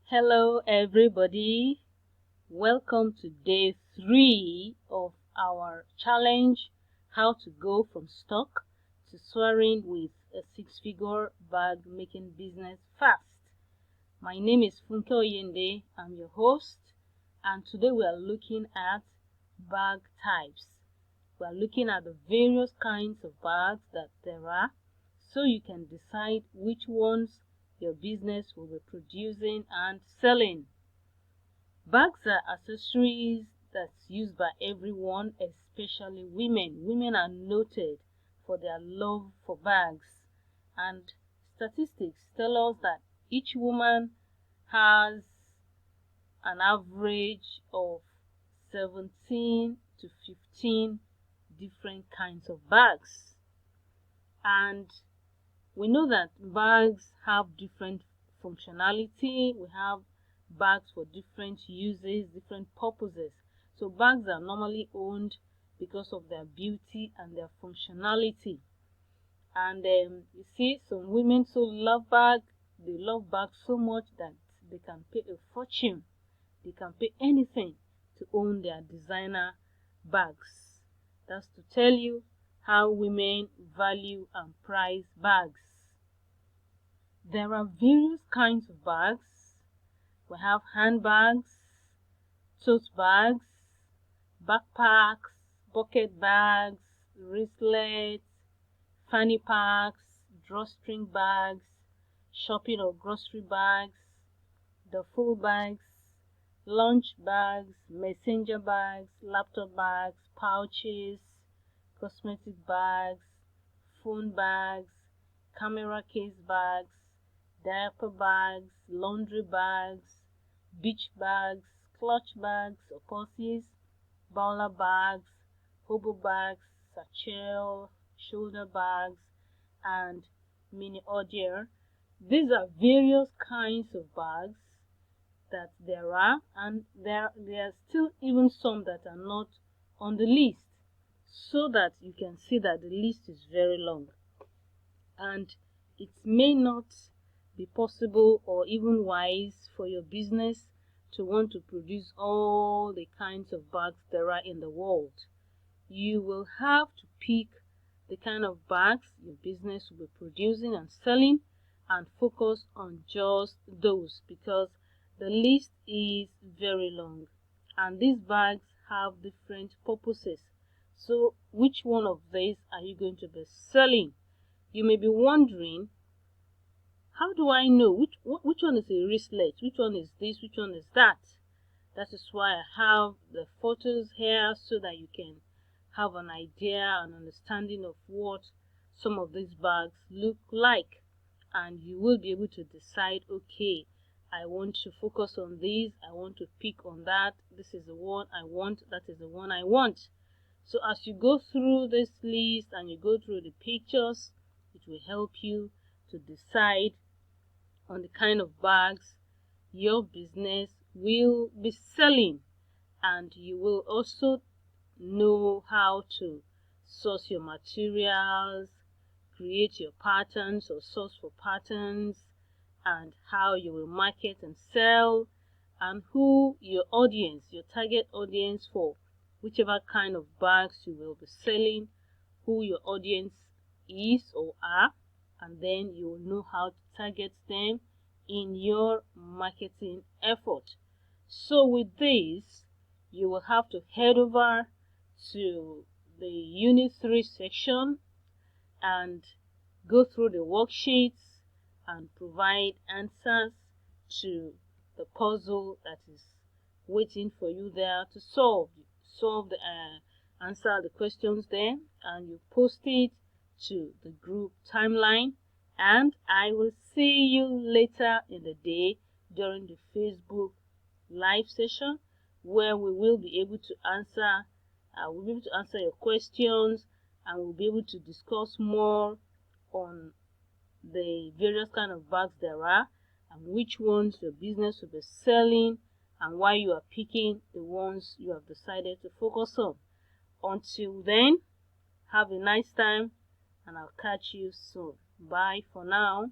Hello, everybody. Welcome to day 3 of our challenge, How to Go from Stock to Soaring with a Six-Figure Bag Making Business Fast. My name is Funke Oyende. I'm your host, and today we are looking at bag types. We are looking at the various kinds of bags that there are, so you can decide which ones your business will be producing and selling. Bags are accessories that's used by everyone, especially women. Women are noted for their love for bags, and statistics tell us that each woman has an average of 17 to 15 different kinds of bags. And we know that bags have different functionality. We have bags for different uses, different purposes. So bags are normally owned because of their beauty and their functionality. And you see, some women so love bags. They love bags so much that they can pay a fortune. They can pay anything to own their designer bags. That's to tell you how women value and prize bags. There are various kinds of bags. We have handbags, tote bags, backpacks, bucket bags, wristlets, fanny packs, drawstring bags, shopping or grocery bags, duffel bags, lunch bags, messenger bags, laptop bags, pouches, cosmetic bags, phone bags, camera case bags, diaper bags, laundry bags, beach bags, clutch bags or purses, bowler bags, hobo bags, satchel, shoulder bags, and mini order. These are various kinds of bags that there are, and there are still even some that are not on the list, so that you can see that the list is very long, and it may not be possible or even wise for your business to want to produce all the kinds of bags there are in the world. You will have to pick the kind of bags your business will be producing and selling and focus on just those, because the list is very long and these bags have different purposes. So which one of these are you going to be selling? You may be wondering, how do I know which one is a wristlet, which one is this, which one is that? That is why I have the photos here, so that you can have an idea and understanding of what some of these bags look like, and you will be able to decide, okay, I want to focus on this, I want to pick on that, this is the one I want, that is the one I want. So as you go through this list and you go through the pictures, it will help you to decide on the kind of bags your business will be selling, and you will also know how to source your materials, create your patterns or source for patterns, and how you will market and sell, and who your audience, your target audience for whichever kind of bags you will be selling, who your audience is or are, and then you will know how to target them in your marketing effort. So with this, you will have to head over to the Unit 3 section and go through the worksheets and provide answers to the puzzle that is waiting for you there to answer the questions there, and you post it to the group timeline, and I will see you later in the day during the Facebook live session, where we will be able to answer your questions, and we'll be able to discuss more on the various kind of bags there are, and which ones your business will be selling, and why you are picking the ones you have decided to focus on. Until then, have a nice time, and I'll catch you soon. Bye for now.